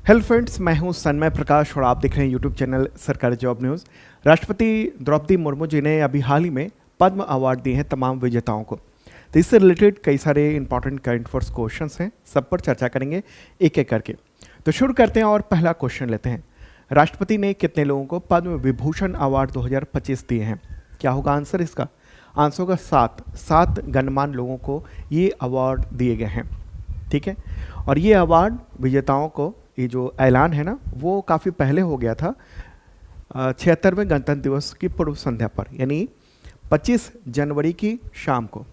Hello friends, मैं हूं सन्मय प्रकाश और आप देख रहे हैं यूट्यूब चैनल सरकारी जॉब न्यूज़। राष्ट्रपति द्रौपदी मुर्मू जी ने अभी हाल ही में पद्म अवार्ड दिए हैं तमाम विजेताओं को। तो इससे रिलेटेड कई सारे इंपॉर्टेंट करंट अफेयर्स क्वेश्चंस हैं, सब पर चर्चा करेंगे एक एक करके। तो शुरू करते हैं और पहला क्वेश्चन लेते हैं। राष्ट्रपति ने कितने लोगों को पद्म विभूषण अवार्ड 2025 दिए हैं? क्या होगा आंसर इसका? आंसर होगा 7 गणमान्य लोगों को ये अवार्ड दिए गए हैं। ठीक है, और ये अवार्ड विजेताओं को, ये जो ऐलान है ना, वो काफ़ी पहले हो गया था 76वें गणतंत्र दिवस की पूर्व संध्या पर, यानी 25 जनवरी की शाम को।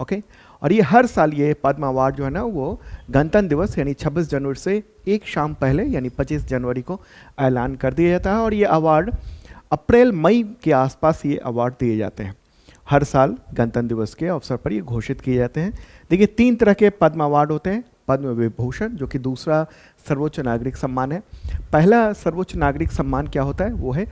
ओके, और ये हर साल ये पद्म अवार्ड जो है ना, वो गणतंत्र दिवस यानी 26 जनवरी से एक शाम पहले यानी 25 जनवरी को ऐलान कर दिया जाता है। और ये अवार्ड अप्रैल मई के आसपास ये अवार्ड दिए जाते हैं। हर साल गणतंत्र दिवस के अवसर पर ये घोषित किए जाते हैं। देखिए, 3 तरह के पद्म अवार्ड होते हैं। पद्म विभूषण, जो कि दूसरा सर्वोच्च नागरिक सम्मान है। पहला सर्वोच्च नागरिक सम्मान क्या होता है? वो है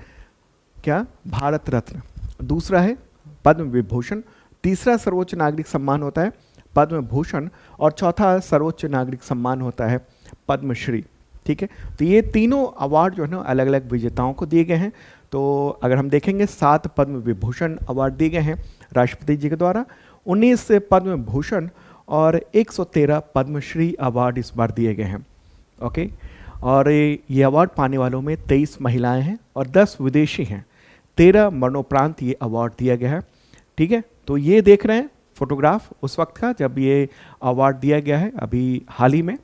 क्या? भारत रत्न। दूसरा है पद्म विभूषण। तीसरा सर्वोच्च नागरिक सम्मान होता है पद्म भूषण। और चौथा सर्वोच्च नागरिक सम्मान होता है पद्मश्री। ठीक है, तो ये तीनों अवार्ड जो है ना, अलग अलग विजेताओं को दिए गए हैं। तो अगर हम देखेंगे, 7 पद्म विभूषण अवार्ड दिए गए हैं राष्ट्रपति जी के द्वारा, 19 पद्म भूषण और 113 पद्मश्री अवार्ड इस बार दिए गए हैं। ओके, और ये अवार्ड पाने वालों में 23 महिलाएं हैं और 10 विदेशी हैं। 13 मरणोपरांत ये अवार्ड दिया गया है। ठीक है, तो ये देख रहे हैं फोटोग्राफ उस वक्त का जब ये अवार्ड दिया गया है। अभी हाल ही में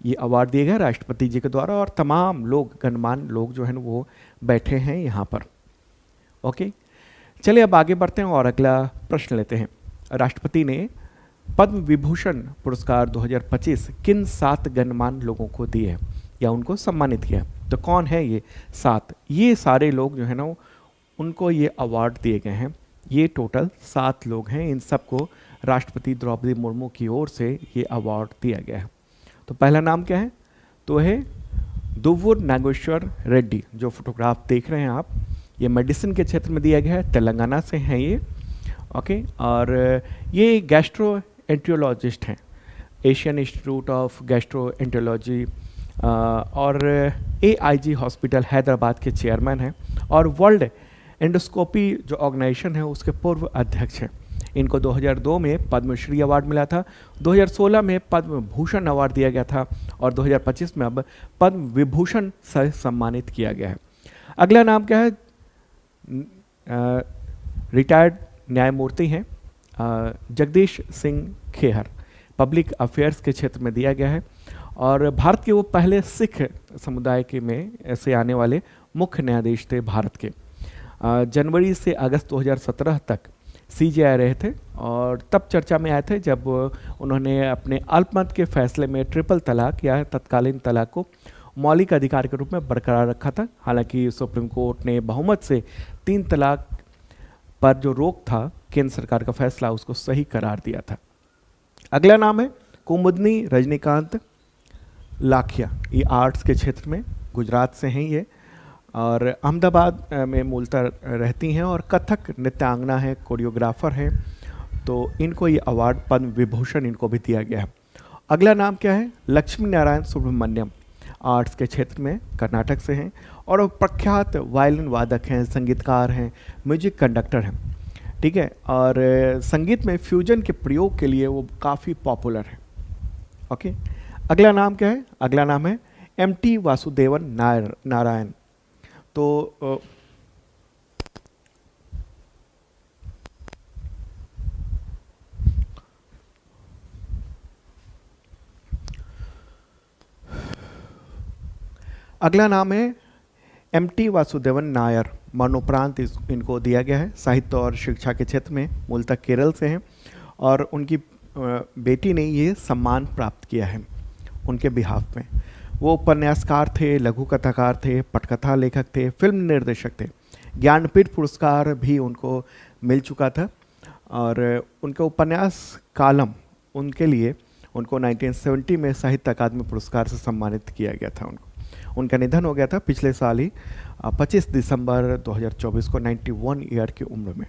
ये अवार्ड दिया गया राष्ट्रपति जी के द्वारा, और तमाम लोग, गणमान्य लोग जो हैं वो बैठे हैं यहाँ पर। ओके, चलिए अब आगे बढ़ते हैं और अगला प्रश्न लेते हैं। राष्ट्रपति ने पद्म विभूषण पुरस्कार 2025 किन 7 गणमान्य लोगों को दिए हैं या उनको सम्मानित किया? तो कौन है ये 7? ये सारे लोग जो है ना, उनको ये अवार्ड दिए गए हैं। ये टोटल 7 लोग हैं। इन सबको राष्ट्रपति द्रौपदी मुर्मू की ओर से ये अवार्ड दिया गया है। तो पहला नाम क्या है? तो है दुव्वूर नागेश्वर रेड्डी। जो फोटोग्राफ देख रहे हैं आप, ये मेडिसिन के क्षेत्र में दिया गया है, तेलंगाना से हैं ये। ओके, और ये गैस्ट्रो एंट्रोलॉजिस्ट हैं, Asian institute of gastro enterology और AIG हॉस्पिटल हैदराबाद के चेयरमैन हैं, और वर्ल्ड एंडोस्कोपी जो ऑर्गेनाइजेशन है उसके पूर्व अध्यक्ष हैं। इनको 2002 में पद्मश्री अवार्ड मिला था, 2016 में पद्म भूषण अवार्ड दिया गया था, और 2025 में अब पद्म विभूषण से सम्मानित किया गया है। अगला नाम क्या है? रिटायर्ड न्यायमूर्ति हैं जगदीश सिंह खेहर। पब्लिक अफेयर्स के क्षेत्र में दिया गया है, और भारत के वो पहले सिख समुदाय के में से आने वाले मुख्य न्यायाधीश थे भारत के। जनवरी से अगस्त 2017 तक CJI रहे थे, और तब चर्चा में आए थे जब उन्होंने अपने अल्पमत के फैसले में ट्रिपल तलाक या तत्कालीन तलाक को मौलिक अधिकार के रूप में बरकरार रखा था। हालांकि सुप्रीम कोर्ट ने बहुमत से 3 तलाक पर जो रोक था, केंद्र सरकार का फैसला, उसको सही करार दिया था। अगला नाम है कुमुदनी रजनीकांत लाखिया। ये आर्ट्स के क्षेत्र में गुजरात से हैं ये, और अहमदाबाद में मूलतः रहती हैं, और कथक नृत्यांगना है, कोरियोग्राफर हैं। तो इनको ये अवार्ड पद्म विभूषण इनको भी दिया गया है। अगला नाम क्या है? लक्ष्मी नारायण सुब्रमण्यम। आर्ट्स के क्षेत्र में कर्नाटक से हैं, और प्रख्यात वायलिन वादक हैं, संगीतकार हैं, म्यूजिक कंडक्टर हैं। ठीक है, और संगीत में फ्यूजन के प्रयोग के लिए वो काफ़ी पॉपुलर है। ओके, अगला नाम क्या है? अगला नाम है MT वासुदेवन नारायण। तो अगला नाम है MT वासुदेवन नायर। मरणोपरांत इनको दिया गया है। साहित्य और शिक्षा के क्षेत्र में मूलतः केरल से हैं, और उनकी बेटी ने ये सम्मान प्राप्त किया है उनके बिहाफ में। वो उपन्यासकार थे, लघु कथाकार थे, पटकथा लेखक थे, फिल्म निर्देशक थे। ज्ञानपीठ पुरस्कार भी उनको मिल चुका था, और उनके उपन्यास कालम, उनके लिए उनको 1970 में साहित्य अकादमी पुरस्कार से सम्मानित किया गया था। उनका निधन हो गया था पिछले साल ही, 25 दिसंबर 2024 को 91 ईयर की उम्र में।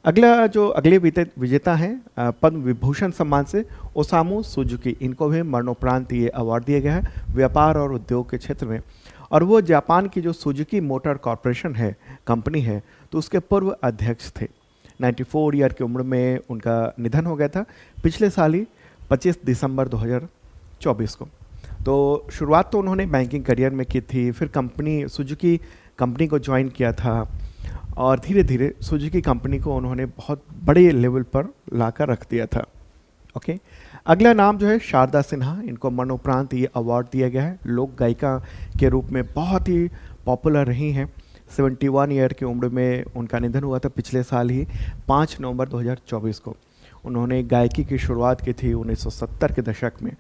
अगला जो अगले विजेता हैं पद्म विभूषण सम्मान से ओसामू सुजुकी, इनको भी मरणोपरांत ये अवार्ड दिया गया है व्यापार और उद्योग के क्षेत्र में। और वो जापान की जो सुजुकी मोटर कॉरपोरेशन है, कंपनी है, तो उसके पूर्व अध्यक्ष थे। 94 ईयर की उम्र में उनका निधन हो गया था पिछले साल ही 25 दिसंबर 2024 को। तो शुरुआत तो उन्होंने बैंकिंग करियर में की थी, फिर सुजुकी कंपनी को ज्वाइन किया था और धीरे धीरे सुजुकी कंपनी को उन्होंने बहुत बड़े लेवल पर लाकर रख दिया था। ओके, अगला नाम जो है शारदा सिन्हा, इनको मरणोपरांत ये अवार्ड दिया गया है। लोक गायिका के रूप में बहुत ही पॉपुलर रही हैं। 71 ईयर की उम्र में उनका निधन हुआ था पिछले साल ही 5 नवंबर 2024 को। उन्होंने गायकी की शुरुआत की थी 1970 के दशक में।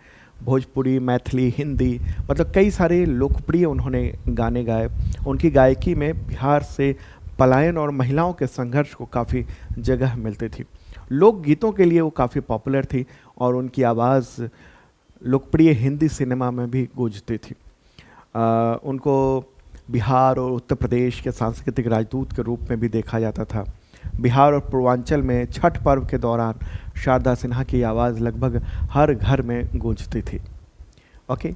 भोजपुरी, मैथिली, हिंदी, मतलब कई सारे लोकप्रिय उन्होंने गाने गाए। उनकी गायकी में बिहार से पलायन और महिलाओं के संघर्ष को काफ़ी जगह मिलती थी। लोक गीतों के लिए वो काफ़ी पॉपुलर थी और उनकी आवाज़ लोकप्रिय हिंदी सिनेमा में भी गूंजती थी। उनको बिहार और उत्तर प्रदेश के सांस्कृतिक राजदूत के रूप में भी देखा जाता था। बिहार और पूर्वांचल में छठ पर्व के दौरान शारदा सिन्हा की आवाज़ लगभग हर घर में गूंजती थी। ओके,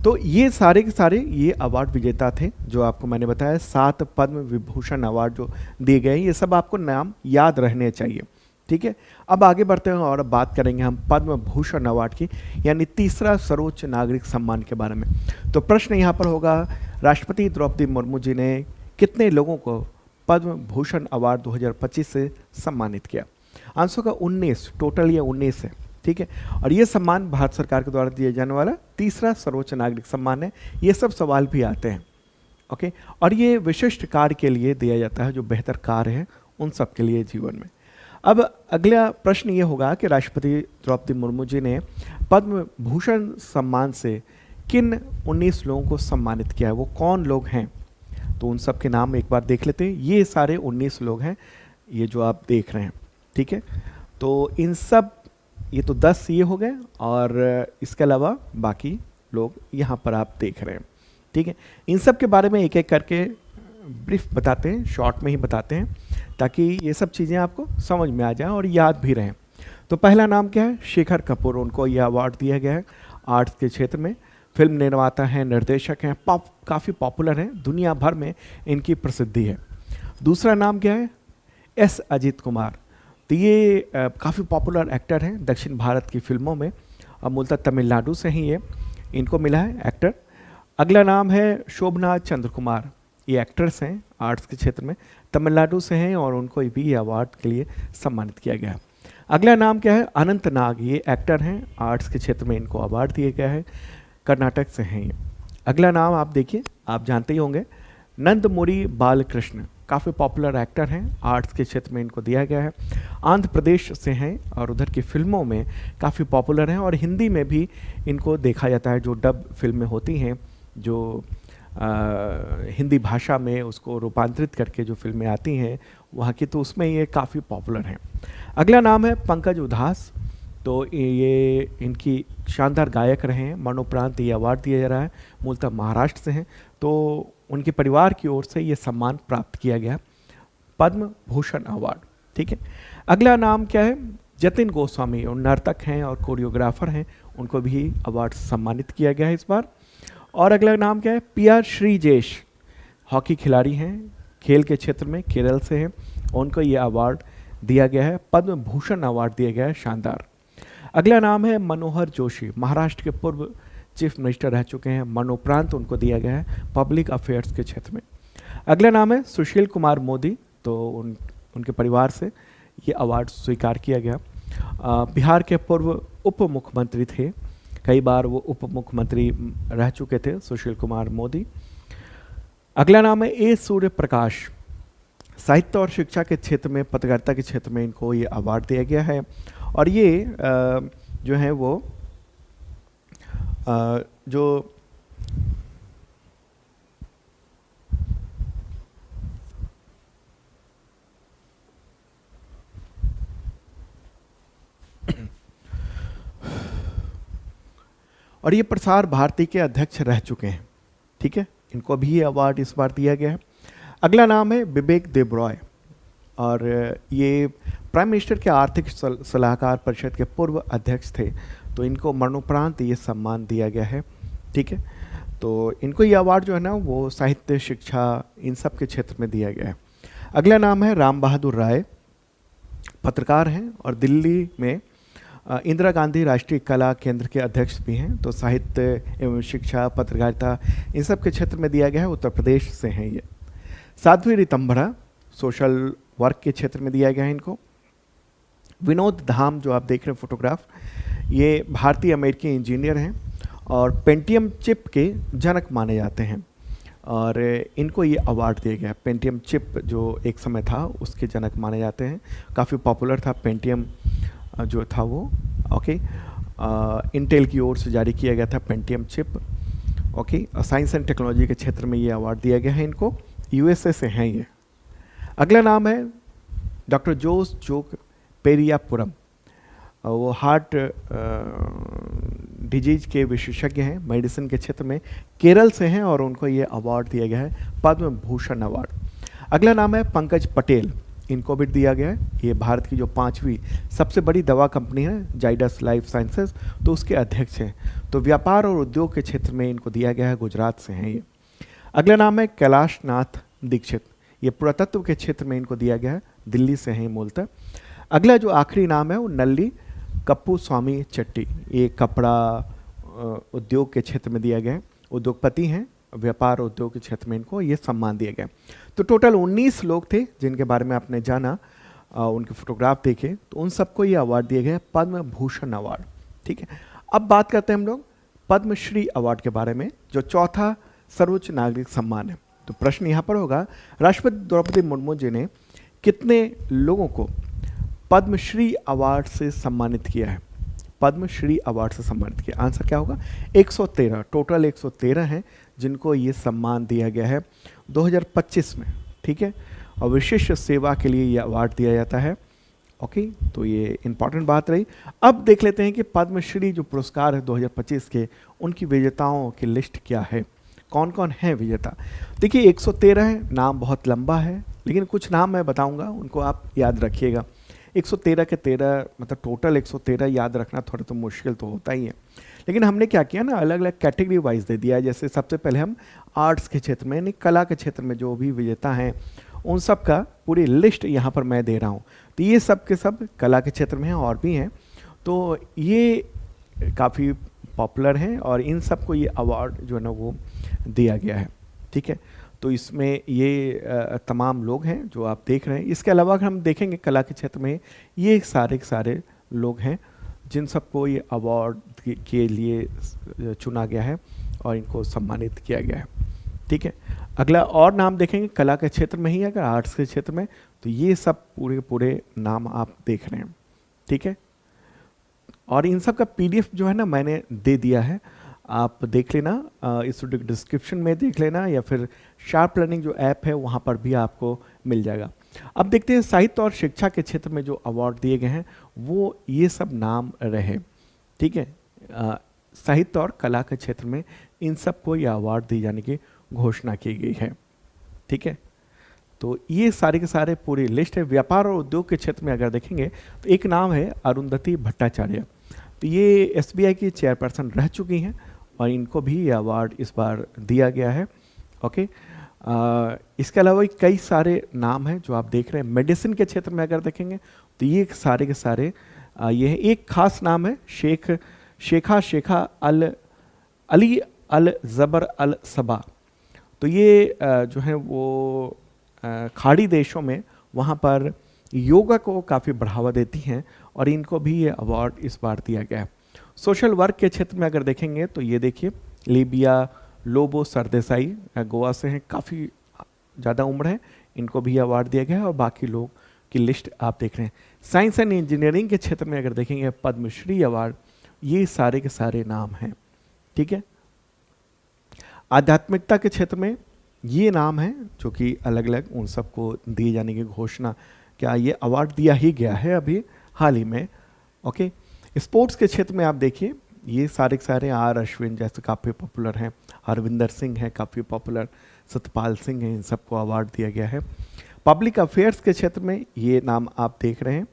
तो ये सारे के सारे ये अवार्ड विजेता थे जो आपको मैंने बताया। 7 पद्म विभूषण अवार्ड जो दिए गए हैं, ये सब आपको नाम याद रहने चाहिए। ठीक है, अब आगे बढ़ते हैं और अब बात करेंगे हम पद्म भूषण अवार्ड की, यानी तीसरा सर्वोच्च नागरिक सम्मान के बारे में। तो प्रश्न यहाँ पर होगा, राष्ट्रपति द्रौपदी मुर्मू जी ने कितने लोगों को पद्म भूषण अवार्ड 2025 से सम्मानित किया? आंसर का 19, टोटल ये 19 है। ठीक है, और ये सम्मान भारत सरकार के द्वारा दिया जाने वाला तीसरा सर्वोच्च नागरिक सम्मान है। ये सब सवाल भी आते हैं। ओके, और ये विशिष्ट कार्य के लिए दिया जाता है, जो बेहतर कार्य है उन सब के लिए जीवन में। अब अगला प्रश्न ये होगा कि राष्ट्रपति द्रौपदी मुर्मू जी ने पद्म भूषण सम्मान से किन 19 लोगों को सम्मानित किया है, वो कौन लोग हैं? तो उन सब के नाम एक बार देख लेते हैं। ये सारे 19 लोग हैं, ये जो आप देख रहे हैं। ठीक है, तो इन सब, ये तो 10 ये हो गए और इसके अलावा बाकी लोग यहाँ पर आप देख रहे हैं। ठीक है, इन सब के बारे में एक एक करके ब्रीफ बताते हैं, शॉर्ट में ही बताते हैं, ताकि ये सब चीज़ें आपको समझ में आ जाएं और याद भी रहें। तो पहला नाम क्या है? शेखर कपूर, उनको यह अवार्ड दिया गया है आर्ट्स के क्षेत्र में। फिल्म निर्माता हैं, निर्देशक हैं, काफ़ी पॉपुलर हैं, दुनिया भर में इनकी प्रसिद्धि है। दूसरा नाम क्या है? एस अजीत कुमार, तो ये काफ़ी पॉपुलर एक्टर हैं दक्षिण भारत की फिल्मों में, और मूलतः तमिलनाडु से ही ये इनको मिला है एक्टर। अगला नाम है शोभना चंद्र कुमार, ये एक्टर्स हैं आर्ट्स के क्षेत्र में, तमिलनाडु से हैं और उनको भी अवार्ड के लिए सम्मानित किया गया है। अगला नाम क्या है? अनंत नाग, ये एक्टर हैं आर्ट्स के क्षेत्र में, इनको अवार्ड दिया गया है, कर्नाटक से हैं ये। अगला नाम आप देखिए, आप जानते ही होंगे, नंदमुरी बालकृष्ण, काफ़ी पॉपुलर एक्टर हैं आर्ट्स के क्षेत्र में, इनको दिया गया है। आंध्र प्रदेश से हैं और उधर की फिल्मों में काफ़ी पॉपुलर हैं और हिंदी में भी इनको देखा जाता है। जो डब फिल्में होती हैं, जो हिंदी भाषा में उसको रूपांतरित करके जो फिल्में आती हैं वहाँ की, तो उसमें ये काफ़ी पॉपुलर हैं। अगला नाम है पंकज उधास, तो ये इनकी शानदार गायक रहे हैं, मरणोपरांत ये अवार्ड दिया जा रहा है, मूलतः महाराष्ट्र से हैं, तो उनके परिवार की ओर से ये सम्मान प्राप्त किया गया, पद्म भूषण अवार्ड। ठीक है, अगला नाम क्या है? जतिन गोस्वामी, और नर्तक हैं और कोरियोग्राफर हैं, उनको भी अवार्ड सम्मानित किया गया है इस बार। और अगला नाम क्या है? पी.आर. श्रीजेश, हॉकी खिलाड़ी हैं, खेल के क्षेत्र में केरल से हैं, उनको ये अवार्ड दिया गया है, पद्म भूषण अवार्ड दिया गया है, शानदार। अगला नाम है मनोहर जोशी, महाराष्ट्र के पूर्व चीफ मिनिस्टर रह चुके हैं, मरणोपरांत उनको दिया गया है पब्लिक अफेयर्स के क्षेत्र में। अगला नाम है सुशील कुमार मोदी, तो उनके परिवार से ये अवार्ड स्वीकार किया गया। बिहार के पूर्व उप मुख्यमंत्री थे, कई बार वो उप मुख्यमंत्री रह चुके थे, सुशील कुमार मोदी। अगला नाम है ए सूर्य प्रकाश, साहित्य और शिक्षा के क्षेत्र में, पत्रकारिता के क्षेत्र में इनको ये अवार्ड दिया गया है। और ये जो है वो जो और ये प्रसार भारती के अध्यक्ष रह चुके हैं। ठीक है, इनको भी ये अवार्ड इस बार दिया गया है। अगला नाम है विवेक देबरॉय, और ये प्राइम मिनिस्टर के आर्थिक सलाहकार परिषद के पूर्व अध्यक्ष थे, तो इनको मरणोपरांत ये सम्मान दिया गया है। ठीक है, तो इनको ये अवार्ड जो है ना वो साहित्य, शिक्षा, इन सब के क्षेत्र में दिया गया है। अगला नाम है राम बहादुर राय, पत्रकार हैं और दिल्ली में इंदिरा गांधी राष्ट्रीय कला केंद्र के अध्यक्ष भी हैं। तो साहित्य एवं शिक्षा, पत्रकारिता, इन सब के क्षेत्र में दिया गया है। उत्तर प्रदेश से हैं ये। साध्वी रितंभरा, सोशल वर्क के क्षेत्र में दिया गया है इनको। विनोद धाम, जो आप देख रहे हैं फोटोग्राफ, ये भारतीय अमेरिकी इंजीनियर हैं और पेंटियम चिप के जनक माने जाते हैं और इनको ये अवार्ड दिया गया है। पेंटियम चिप जो एक समय था उसके जनक माने जाते हैं, काफ़ी पॉपुलर था पेंटियम जो था वो। ओके, इंटेल की ओर से जारी किया गया था Pentium chip. Okay, science and technology के क्षेत्र में ये अवार्ड दिया गया है इनको। यूएसए से हैं ये। अगला नाम है डॉक्टर जोस जोक पेरियापुरम, वो हार्ट डिजीज के विशेषज्ञ हैं, मेडिसिन के क्षेत्र में, केरल से हैं और उनको ये अवार्ड दिया गया है, पद्म भूषण अवार्ड। अगला नाम है पंकज पटेल, इनको भी दिया गया है। ये भारत की जो 5वीं सबसे बड़ी दवा कंपनी है जाइडस लाइफ साइंसेज, तो उसके अध्यक्ष हैं। तो व्यापार और उद्योग के क्षेत्र में इनको दिया गया है, गुजरात से हैं ये। अगला नाम है कैलाश नाथ दीक्षित, ये पुरातत्व के क्षेत्र में इनको दिया गया है, दिल्ली से हैं मूलतः। अगला जो आखिरी नाम है वो नल्ली कप्पू स्वामी चट्टी, ये कपड़ा उद्योग के क्षेत्र में दिया गया है, उद्योगपति हैं, व्यापार उद्योग के क्षेत्र में इनको ये सम्मान दिया गया। तो टोटल 19 लोग थे जिनके बारे में आपने जाना, उनके फोटोग्राफ देखे, तो उन सबको ये अवार्ड दिया गया, पद्म भूषण अवार्ड। ठीक है, अब बात करते हैं हम लोग पद्मश्री अवार्ड के बारे में, जो चौथा सर्वोच्च नागरिक सम्मान है। तो प्रश्न यहाँ पर होगा, राष्ट्रपति द्रौपदी मुर्मू जी ने कितने लोगों को पद्मश्री अवार्ड से सम्मानित किया है? पद्मश्री अवार्ड से सम्मानित किया, आंसर क्या होगा? 113, टोटल 113 हैं जिनको ये सम्मान दिया गया है 2025 में। ठीक है, और विशिष्ट सेवा के लिए ये अवार्ड दिया जाता है। ओके, तो ये इंपॉर्टेंट बात रही। अब देख लेते हैं कि पद्मश्री जो पुरस्कार है 2025 के, उनकी विजेताओं की लिस्ट क्या है, कौन कौन है विजेता। देखिए 113 है, नाम बहुत लंबा है, लेकिन कुछ नाम मैं बताऊंगा, उनको आप याद रखिएगा। 113 के 13 मतलब टोटल 113 याद रखना थोड़ा तो मुश्किल तो होता ही है, लेकिन हमने क्या किया ना, अलग अलग कैटेगरी वाइज दे दिया है। जैसे सबसे पहले हम आर्ट्स के क्षेत्र में, यानी कला के क्षेत्र में जो भी विजेता हैं उन सब का पूरी लिस्ट यहाँ पर मैं दे रहा हूँ। तो ये सब के सब कला के क्षेत्र में हैं और भी हैं, तो ये काफ़ी पॉपुलर हैं और इन सबको ये अवार्ड जो है ना वो दिया गया है। ठीक है, तो इसमें ये तमाम लोग हैं जो आप देख रहे हैं। इसके अलावा अगर हम देखेंगे कला के क्षेत्र में, ये सारे के सारे लोग हैं जिन सबको ये अवार्ड के लिए चुना गया है और इनको सम्मानित किया गया है। ठीक है, अगला और नाम देखेंगे कला के क्षेत्र में ही, अगर आर्ट्स के क्षेत्र में, तो ये सब पूरे पूरे नाम आप देख रहे हैं। ठीक है, और इन सब का PDF जो है ना मैंने दे दिया है, आप देख लेना, इस डिस्क्रिप्शन में देख लेना, या फिर शार्प लर्निंग जो ऐप है वहाँ पर भी आपको मिल जाएगा। अब देखते हैं साहित्य और शिक्षा के क्षेत्र में जो अवार्ड दिए गए हैं वो ये सब नाम रहे। ठीक है, साहित्य और कला के क्षेत्र में इन सबको ये अवार्ड दिए जाने की घोषणा की गई है। ठीक है, तो ये सारे के सारे पूरी लिस्ट है। व्यापार और उद्योग के क्षेत्र में अगर देखेंगे तो एक नाम है अरुंधति भट्टाचार्य, तो ये SBI की चेयरपर्सन रह चुकी हैं और इनको भी ये अवार्ड इस बार दिया गया है। ओके, इसके अलावा कई सारे नाम हैं जो आप देख रहे हैं। मेडिसिन के क्षेत्र में अगर देखेंगे तो ये सारे के सारे ये है। एक खास नाम है शेखा अली अल ज़बर अल सबा, तो ये जो है वो खाड़ी देशों में वहाँ पर योगा को काफ़ी बढ़ावा देती हैं और इनको भी ये अवार्ड इस बार दिया गया है। सोशल वर्क के क्षेत्र में अगर देखेंगे तो ये देखिए लिबिया लोबो सरदेसाई गोवा से हैं, काफ़ी ज़्यादा उम्र है, इनको भी अवार्ड दिया गया है और बाकी लोग की लिस्ट आप देख रहे हैं। साइंस एंड इंजीनियरिंग के क्षेत्र में अगर देखेंगे पद्मश्री अवार्ड, ये सारे के सारे नाम हैं। ठीक है, आध्यात्मिकता के क्षेत्र में ये नाम है जो कि अलग अलग उन सबको दिए जाने की घोषणा, क्या ये अवार्ड दिया ही गया है अभी हाल ही में। ओके, स्पोर्ट्स के क्षेत्र में आप देखिए ये सारे के सारे R अश्विन जैसे काफ़ी पॉपुलर हैं, हरविंदर सिंह हैं काफ़ी पॉपुलर, सतपाल सिंह हैं, इन सबको अवार्ड दिया गया है। पब्लिक अफेयर्स के क्षेत्र में ये नाम आप देख रहे हैं,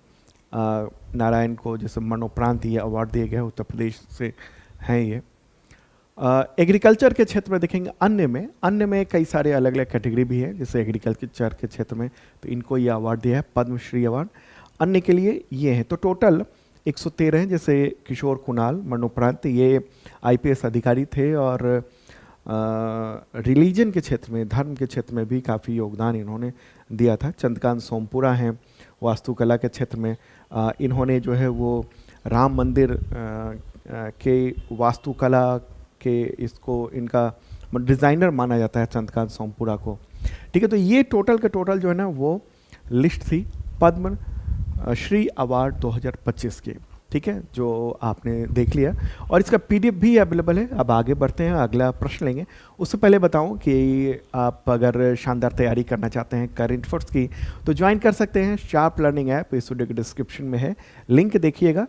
नारायण को जैसे मरणोपरांत ये अवार्ड दिया गया, उत्तर प्रदेश से हैं ये। एग्रीकल्चर के क्षेत्र में देखेंगे, अन्य में कई सारे अलग अलग कैटेगरी भी है, जैसे एग्रीकल्चर के क्षेत्र में तो इनको ये अवार्ड दिया है, पद्मश्री अवार्ड। अन्य के लिए ये है, तो टोटल 113 हैं। जैसे किशोर कुणाल मरणोपरांत ये IPS अधिकारी थे और रिलीजन के क्षेत्र में, धर्म के क्षेत्र में भी काफ़ी योगदान इन्होंने दिया था। चंद्रकांत सोमपुरा हैं वास्तुकला के क्षेत्र में, इन्होंने जो है वो राम मंदिर के वास्तुकला के इसको इनका डिज़ाइनर माना जाता है चंद्रकांत सोमपुरा को। ठीक है, तो ये टोटल के टोटल जो है ना वो लिस्ट थी पद्म श्री अवार्ड 2025 के। ठीक है, जो आपने देख लिया और इसका PDF भी अवेलेबल है। अब आगे बढ़ते हैं, अगला प्रश्न लेंगे। उससे पहले बताऊं कि आप अगर शानदार तैयारी करना चाहते हैं करंट अफेयर्स की तो ज्वाइन कर सकते हैं शार्प लर्निंग ऐप, इस वीडियो के डिस्क्रिप्शन में है, लिंक देखिएगा।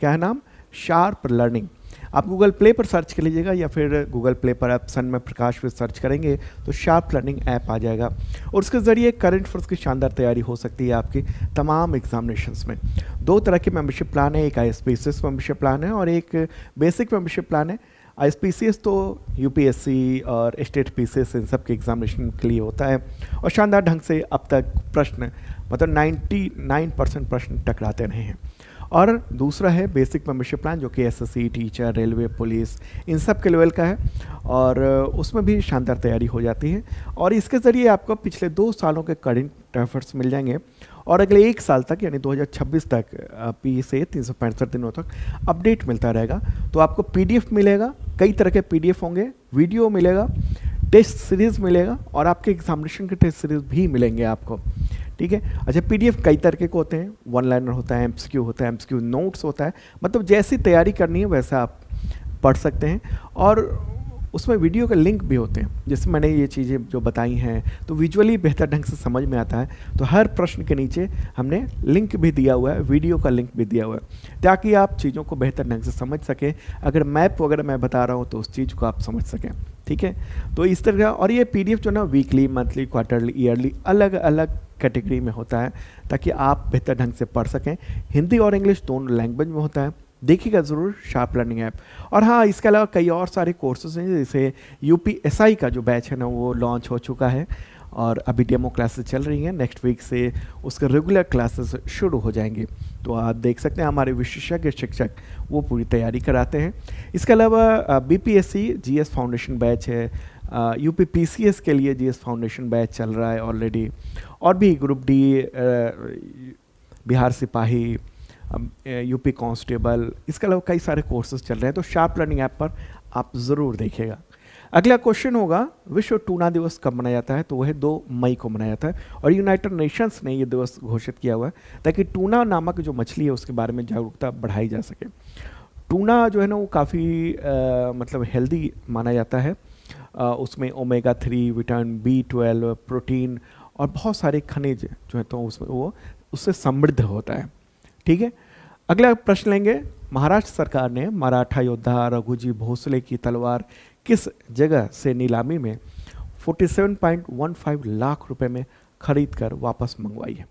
क्या है नाम? Sharp learning. आप गूगल प्ले पर सर्च कर लीजिएगा या फिर गूगल प्ले पर आप सन्मय प्रकाश पे सर्च करेंगे तो शार्प लर्निंग ऐप आ जाएगा और उसके ज़रिए करंट अफेयर्स की शानदार तैयारी हो सकती है आपकी तमाम एग्जामिनेशंस में। 2 तरह के मेंबरशिप प्लान है, एक ISPCS मेंबरशिप प्लान है और एक बेसिक मेंबरशिप प्लान है। ISPCS तो UPSC और स्टेट PCS इन सब के एग्जामिनेशन के लिए होता है और शानदार ढंग से अब तक प्रश्न मतलब 99% प्रश्न टकराते रहे हैं। और दूसरा है बेसिक मेंबरशिप प्लान जो कि SSC, टीचर, रेलवे, पुलिस इन सब के लेवल का है और उसमें भी शानदार तैयारी हो जाती है और इसके ज़रिए आपको पिछले 2 सालों के करंट अफेयर्स मिल जाएंगे और अगले 1 साल तक यानी 2026 तक P से 365 दिनों तक अपडेट मिलता रहेगा। तो आपको PDF मिलेगा, कई तरह के PDF होंगे, वीडियो मिलेगा, टेस्ट सीरीज़ मिलेगा और आपके एग्जामिनेशन के टेस्ट सीरीज़ भी मिलेंगे आपको। ठीक है, अच्छा PDF कई तरह के होते हैं, 1 लाइनर होता है, MCQ होता है, MCQ नोट्स होता है, मतलब जैसी तैयारी करनी है वैसा आप पढ़ सकते हैं और उसमें वीडियो के लिंक भी होते हैं। जैसे मैंने ये चीज़ें जो बताई हैं तो विजुअली बेहतर ढंग से समझ में आता है, तो हर प्रश्न के नीचे हमने लिंक भी दिया हुआ है, वीडियो का लिंक भी दिया हुआ है ताकि आप चीज़ों को बेहतर ढंग से समझ सकें। अगर मैप वगैरह मैं बता रहा हूँ तो उस चीज़ को आप समझ सकें। ठीक है, तो इस तरह का और ये PDF जो ना वीकली, मंथली, क्वार्टरली, ईयरली अलग अलग कैटेगरी में होता है ताकि आप बेहतर ढंग से पढ़ सकें। हिंदी और इंग्लिश दोनों लैंग्वेज में होता है, देखिएगा ज़रूर शार्प लर्निंग ऐप। और हाँ, इसके अलावा कई और सारे कोर्सेज हैं, जैसे UPSI का जो बैच है ना वो लॉन्च हो चुका है और अभी डेमो क्लासेस चल रही हैं। नेक्स्ट वीक से उसके रेगुलर क्लासेस शुरू हो जाएंगे, तो आप देख सकते हैं हमारे विशेषज्ञ शिक्षक वो पूरी तैयारी कराते हैं। इसके अलावा BPSC GS फाउंडेशन बैच है, UPPCS के लिए GS फाउंडेशन बैच चल रहा है ऑलरेडी, और भी ग्रुप D, बिहार सिपाही, UP कांस्टेबल, इसके अलावा कई सारे कोर्सेज चल रहे हैं। तो शार्प लर्निंग ऐप पर आप ज़रूर देखिएगा। अगला क्वेश्चन होगा, विश्व टूना दिवस कब मनाया जाता है? तो वह 2 मई को मनाया जाता है और यूनाइटेड नेशंस ने ये दिवस घोषित किया हुआ है ताकि टूना नामक जो मछली है उसके बारे में जागरूकता बढ़ाई जा सके। टूना जो है ना वो काफ़ी मतलब हेल्दी माना जाता है, उसमें ओमेगा 3, विटामिन B12, प्रोटीन और बहुत सारे खनिज जो है तो उसमें वो उससे समृद्ध होता है। ठीक है, अगला प्रश्न लेंगे। महाराष्ट्र सरकार ने मराठा योद्धा रघुजी भोसले की तलवार किस जगह से नीलामी में 47.15 लाख रुपए में खरीद कर वापस मंगवाई है?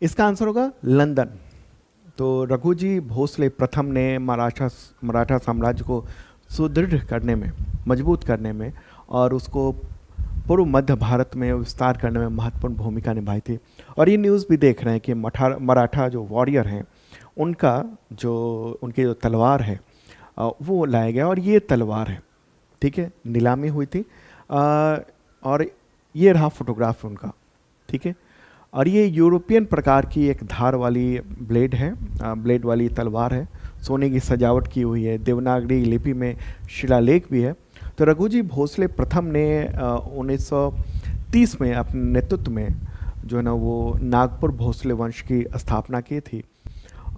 इसका आंसर होगा लंदन। तो रघुजी भोसले प्रथम ने मराठा साम्राज्य को सुदृढ़ करने में, मजबूत करने में और उसको पूर्व मध्य भारत में विस्तार करने में महत्वपूर्ण भूमिका निभाई थी। और ये न्यूज़ भी देख रहे हैं कि मराठा जो वॉरियर हैं उनकी जो तलवार है वो लाया गया और ये तलवार है। ठीक है, नीलामी हुई थी और ये रहा फोटोग्राफ उनका। ठीक है, और ये यूरोपियन प्रकार की एक धार वाली ब्लेड है, ब्लेड वाली तलवार है, सोने की सजावट की हुई है, देवनागरी लिपि में शिलालेख भी है। तो रघुजी भोसले प्रथम ने 1930 में अपने नेतृत्व में जो है ना वो नागपुर भोसले वंश की स्थापना की थी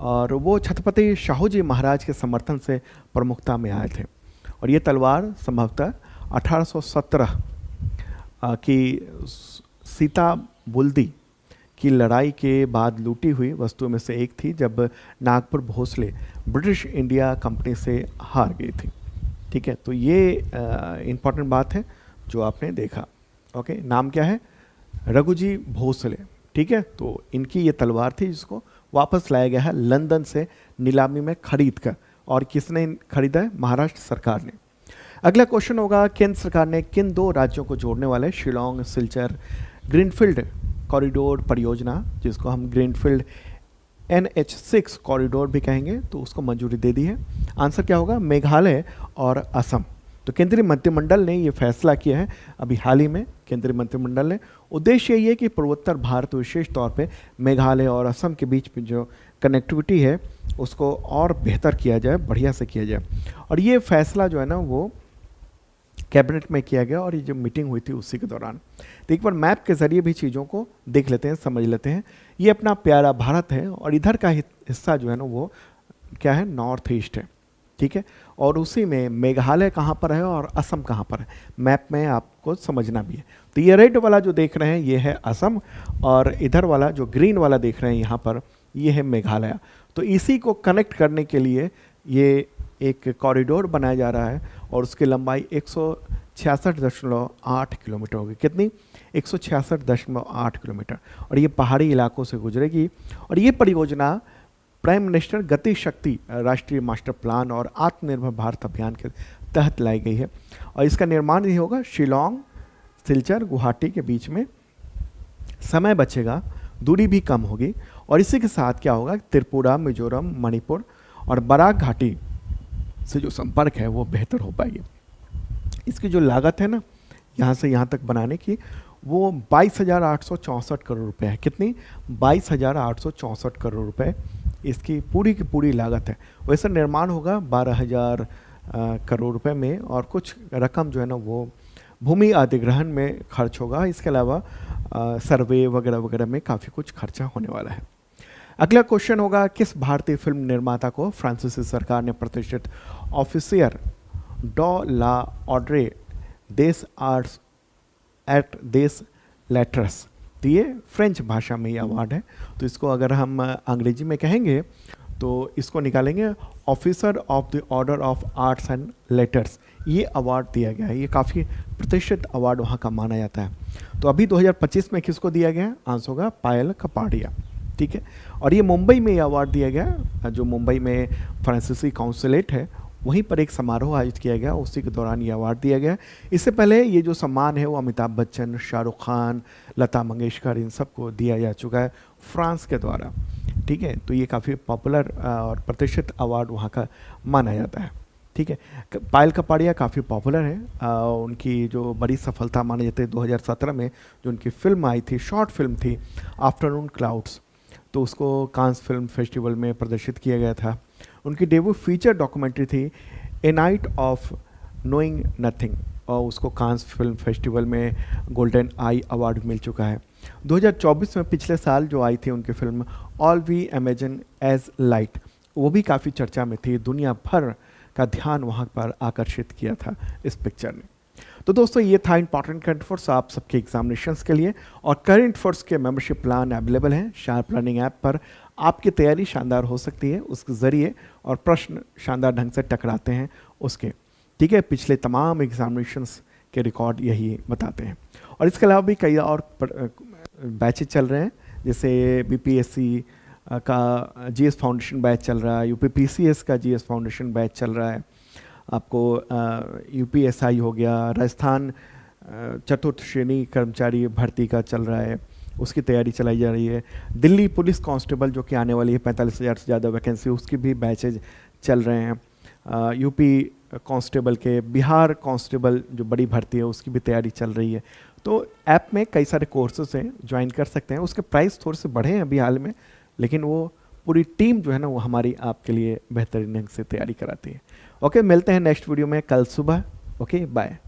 और वो छत्रपति शाहू जी महाराज के समर्थन से प्रमुखता में आए थे। और ये तलवार संभवतः 1817 की सीता बुल्दी की लड़ाई के बाद लूटी हुई वस्तुओं में से एक थी, जब Nagpur Bhonsle British India company से हार गई थी। ठीक है, तो ये इम्पॉर्टेंट बात है जो आपने देखा। ओके, नाम क्या है? रघुजी भोसले। ठीक है, तो इनकी ये तलवार थी जिसको वापस लाया गया है लंदन से नीलामी में खरीद कर। और किसने खरीदा है? महाराष्ट्र सरकार ने। अगला क्वेश्चन होगा, केंद्र सरकार ने किन 2 राज्यों को जोड़ने वाले शिलोंग सिलचर ग्रीनफील्ड कॉरिडोर परियोजना, जिसको हम ग्रीनफील्ड NH6 कॉरिडोर भी कहेंगे, तो उसको मंजूरी दे दी है? आंसर क्या होगा? मेघालय और असम। तो केंद्रीय मंत्रिमंडल ने ये फैसला किया है अभी हाल ही में। केंद्रीय मंत्रिमंडल ने, उद्देश्य यही है कि पूर्वोत्तर भारत, विशेष तौर पे मेघालय और असम के बीच में जो कनेक्टिविटी है उसको और बेहतर किया जाए, बढ़िया से किया जाए। और ये फैसला जो है ना वो कैबिनेट में किया गया और ये जो मीटिंग हुई थी उसी के दौरान। तो एक बार मैप के ज़रिए भी चीज़ों को देख लेते हैं, समझ लेते हैं। ये अपना प्यारा भारत है और इधर का हिस्सा जो है ना वो क्या है? नॉर्थ ईस्ट है, ठीक है। और उसी में मेघालय कहाँ पर है और असम कहाँ पर है, मैप में आपको समझना भी है। तो ये रेड वाला जो देख रहे हैं ये है असम, और इधर वाला जो ग्रीन वाला देख रहे हैं यहाँ पर ये है मेघालय। तो इसी को कनेक्ट करने के लिए ये एक कॉरिडोर बनाया जा रहा है और उसकी लंबाई 166.8 किलोमीटर होगी। कितनी? 166.8 किलोमीटर। और ये पहाड़ी इलाकों से गुजरेगी। और ये परियोजना प्राइम मिनिस्टर गति शक्ति राष्ट्रीय मास्टर प्लान और आत्मनिर्भर भारत अभियान के तहत लाई गई है। और इसका निर्माण ही होगा शिलोंग सिलचर गुवाहाटी के बीच में। समय बचेगा, दूरी भी कम होगी। और इसी के साथ क्या होगा? त्रिपुरा, मिजोरम, मणिपुर और बराक घाटी से जो संपर्क है वो बेहतर हो पाएगी। इसकी जो लागत है ना यहाँ से यहाँ तक बनाने की, वो 22,864 करोड़ रुपए है। कितनी? 22,864 करोड़ रुपए इसकी पूरी की पूरी लागत है। वैसे निर्माण होगा 12,000 करोड़ रुपए में, और कुछ रकम जो है ना वो भूमि अधिग्रहण में खर्च होगा। इसके अलावा सर्वे वगैरह वगैरह में काफ़ी कुछ खर्चा होने वाला है। अगला क्वेश्चन होगा, किस भारतीय फिल्म निर्माता को फ्रांसीसी सरकार ने प्रतिष्ठित ऑफिसियर डॉ ला ऑड्रे देस आर्ट्स एट देस लेटर्स, तो ये फ्रेंच भाषा में ये अवार्ड है। तो इसको अगर हम अंग्रेजी में कहेंगे तो इसको निकालेंगे officer of the order of arts and letters. ये अवार्ड दिया गया है, ये काफ़ी प्रतिष्ठित अवार्ड वहाँ का माना जाता है। तो अभी 2025 में किसको दिया गया? आंसर होगा पायल कपाड़िया, ठीक है। और ये मुंबई में ये अवार्ड दिया गया, जो मुंबई में फ्रांसीसी काउंसिलेट है वहीं पर एक समारोह आयोजित किया गया, उसी के दौरान ये अवार्ड दिया गया। इससे पहले ये जो सम्मान है वो अमिताभ बच्चन, शाहरुख खान, लता मंगेशकर, इन सबको दिया जा चुका है फ्रांस के द्वारा, ठीक है। तो ये काफ़ी पॉपुलर और प्रतिष्ठित अवार्ड वहाँ का माना जाता है, ठीक है। पायल कपाड़िया काफ़ी पॉपुलर है, उनकी जो बड़ी सफलता मानी जाती है 2017 में जो उनकी फिल्म आई थी, शॉर्ट फिल्म थी आफ्टरनून क्लाउड्स, तो उसको कांस फिल्म फेस्टिवल में प्रदर्शित किया गया था। उनकी डेब्यू फीचर डॉक्यूमेंट्री थी ए नाइट ऑफ नोइंग नथिंग, और उसको कांस फिल्म फेस्टिवल में गोल्डन आई अवार्ड मिल चुका है। 2024 में पिछले साल जो आई थी उनकी film all we imagine as light, वो भी काफ़ी चर्चा में थी, दुनिया भर का ध्यान वहाँ पर आकर्षित किया था इस पिक्चर ने। तो दोस्तों ये था इंपॉर्टेंट करंट अफेयर्स आप सबके एग्जामिनेशंस के लिए, और करंट अफेयर्स के मेंबरशिप प्लान अवेलेबल हैं शार्प लर्निंग ऐप पर। आपकी तैयारी शानदार हो सकती है उसके ज़रिए, और प्रश्न शानदार ढंग से टकराते हैं उसके, ठीक है। पिछले तमाम एग्जामिनेशंस के रिकॉर्ड यही बताते हैं। और इसके अलावा भी कई और बैचेज चल रहे हैं, जैसे BPSC का GS फाउंडेशन बैच चल रहा है, UPPCS का GS फाउंडेशन बैच चल रहा है, आपको UPSI हो गया, राजस्थान चतुर्थ श्रेणी कर्मचारी भर्ती का चल रहा है, उसकी तैयारी चलाई जा रही है। दिल्ली पुलिस कांस्टेबल जो कि आने वाली है 45,000 से ज़्यादा वैकेंसी, उसकी भी बैचेज चल रहे हैं। UP कांस्टेबल के, बिहार कांस्टेबल जो बड़ी भर्ती है उसकी भी तैयारी चल रही है। तो ऐप में कई सारे कोर्सेज हैं, ज्वाइन कर सकते हैं। उसके प्राइस थोड़े से बढ़े हैं अभी हाल में, लेकिन वो पूरी टीम जो है ना वो हमारी आपके लिए बेहतरीन ढंग से तैयारी कराती है। ओके, मिलते हैं नेक्स्ट वीडियो में कल सुबह। Okay, bye.